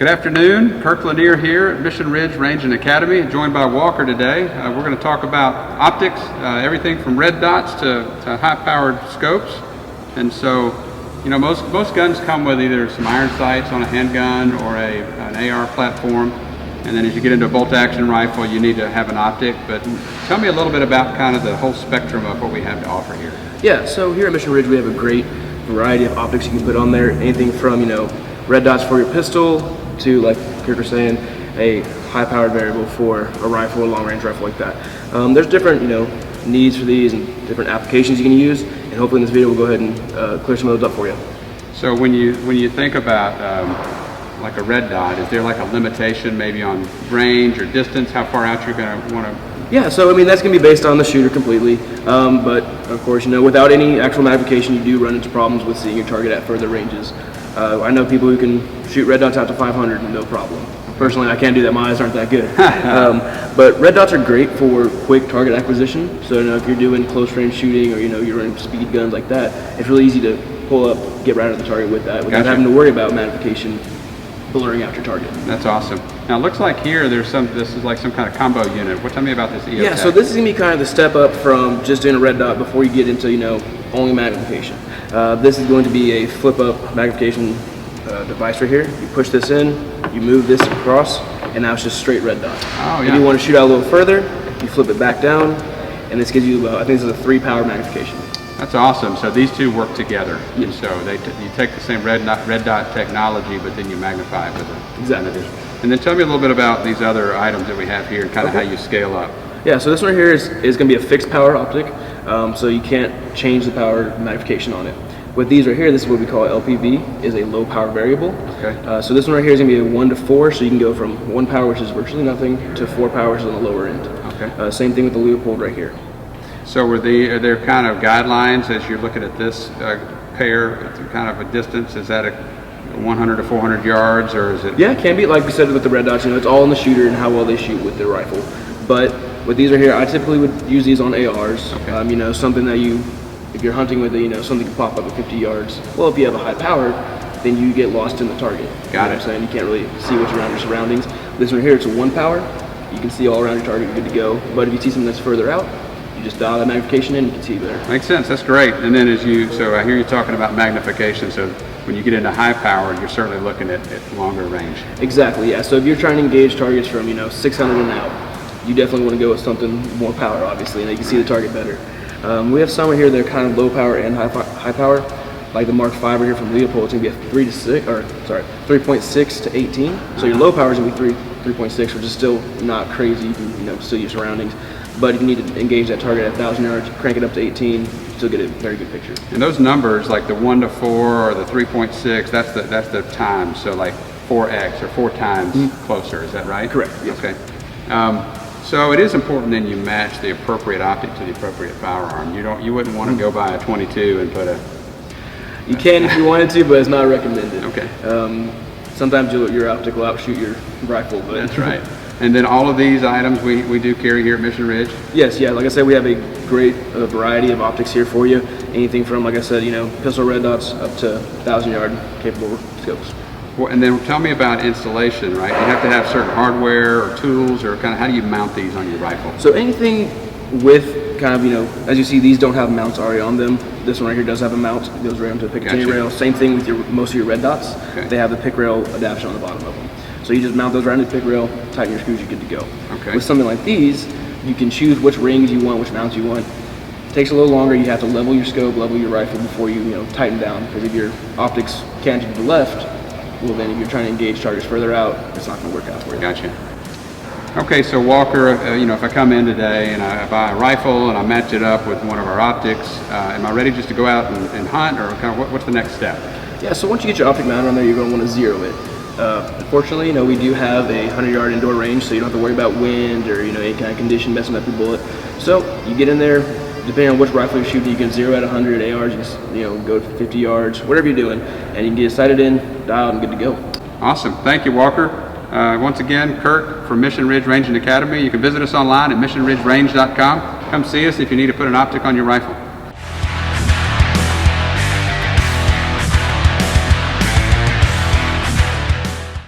Good afternoon, Kirk here at Mission Ridge Range and Academy, joined by Walker today. We're going to talk about optics, everything from red dots to high-powered scopes. And so, you know, most guns come with either some iron sights on a handgun or an AR platform. And then as you get into a bolt-action rifle, you need to have an optic. But tell me a little bit about kind of the whole spectrum of what we have to offer here. Yeah, so here at Mission Ridge, we have a great variety of optics you can put on there. Anything from, you know, red dots for your pistol to, like Kirk was saying, a high-powered variable for a rifle, a long-range rifle like that. There's different, you know, needs for these and different applications you can use, and hopefully in this video we'll go ahead and clear some of those up for you. So when you think about like a red dot, is there like a limitation maybe on range or distance, how far out you're going to want to? Yeah, so I mean that's going to be based on the shooter completely, but of course, you know, without any actual magnification you do run into problems with seeing your target at further ranges. I know people who can shoot red dots out to 500 no problem. Personally, I can't do that. My eyes aren't that good. But red dots are great for quick target acquisition. So, you know, if you're doing close range shooting or, you know, you're running speed guns like that, it's really easy to pull up, get right at the target with that without having to worry about magnification blurring out your target. That's awesome. Now it looks like here this is like some kind of combo unit. Tell me about this EOTech. Yeah, so this is going to be kind of the step up from just doing a red dot before you get into, you know, only magnification. This is going to be a flip up magnification device right here. You push this in, you move this across, and now it's just straight red dot. Oh, yeah. If you want to shoot out a little further, you flip it back down, and this gives you, I think this is a 3-power magnification. That's awesome. So these two work together. Yes. So you take the same red dot technology, but then you magnify it with it. Exactly. And then tell me a little bit about these other items that we have here and kind of how you scale up. Yeah, so this one right here is going to be a fixed power optic, so you can't change the power magnification on it. With these right here, this is what we call LPV, is a low power variable. Okay. So this one right here is going to be a 1 to 4, so you can go from 1 power, which is virtually nothing, to 4 power, which is on the lower end. Okay. Same thing with the Leopold right here. So are there kind of guidelines as you're looking at this pair, kind of a distance? Is that a 100 to 400 yards, or is it? Yeah, it can be, like we said with the red dots, you know, it's all in the shooter and how well they shoot with their rifle. But with these right here, I typically would use these on ARs. Okay. You know, something that if you're hunting with it, you know, something can pop up at 50 yards. Well, if you have a high power, then you get lost in the target. Got it. You know what I'm saying? You can't really see what's around your surroundings. This one here, it's a 1 power. You can see all around your target, you're good to go. But if you see something that's further out, you just dial that magnification in, you can see better. Makes sense. That's great. And then so I hear you talking about magnification. So when you get into high power, you're certainly looking at longer range. Exactly. Yeah. So if you're trying to engage targets from 600 and out, you definitely want to go with something more power, obviously, and you can see the target better. We have some here that are kind of low power and high power, like the Mark V right here from Leopold. It's gonna be a 3.6 to 18. So your low power is gonna be 3.6, which is still not crazy. You can still use surroundings. But if you need to engage that target at 1,000 yards, crank it up to 18, still get a very good picture. And those numbers, like the 1 to 4 or the 3.6, that's the time. So like 4x or 4 times closer. Is that right? Correct. Yes. Okay. So it is important then you match the appropriate optic to the appropriate firearm. You wouldn't want to go buy a 22 and put a. You can if you wanted to, but it's not recommended. Okay. Sometimes your optic will outshoot your rifle. But That's right. And then all of these items we do carry here at Mission Ridge? Yes, yeah. Like I said, we have a great variety of optics here for you. Anything from, like I said, pistol red dots up to 1,000-yard capable scopes. Well, and then tell me about installation, right? You have to have certain hardware or tools, or kind of how do you mount these on your rifle? So anything with kind of, as you see, these don't have mounts already on them. This one right here does have a mount. It goes right into the Picatinny rail. Same thing with most of your red dots. Okay. They have the pick rail adaptation on the bottom of them. So you just mount those right into the pick rail, tighten your screws, you're good to go. Okay. With something like these, you can choose which rings you want, which mounts you want. It takes a little longer. You have to level your scope, level your rifle before you tighten down. Because if your optics can't to the left, well then if you're trying to engage targets further out, it's not going to work out for you. Gotcha. Okay, so Walker, if I come in today and I buy a rifle and I match it up with one of our optics, am I ready just to go out and hunt, or kind of what's the next step? Yeah, so once you get your optic mounted on there, you're going to want to zero it. Unfortunately, we do have a 100-yard indoor range, so you don't have to worry about wind or any kind of condition messing up your bullet. So you get in there, depending on which rifle you're shooting, you can zero at 100 ARs, you can go 50 yards, whatever you're doing, and you can get it sighted in, dialed, and good to go. Awesome. Thank you, Walker. Once again, Kirk from Mission Ridge Range and Academy. You can visit us online at missionridgerange.com. Come see us if you need to put an optic on your rifle.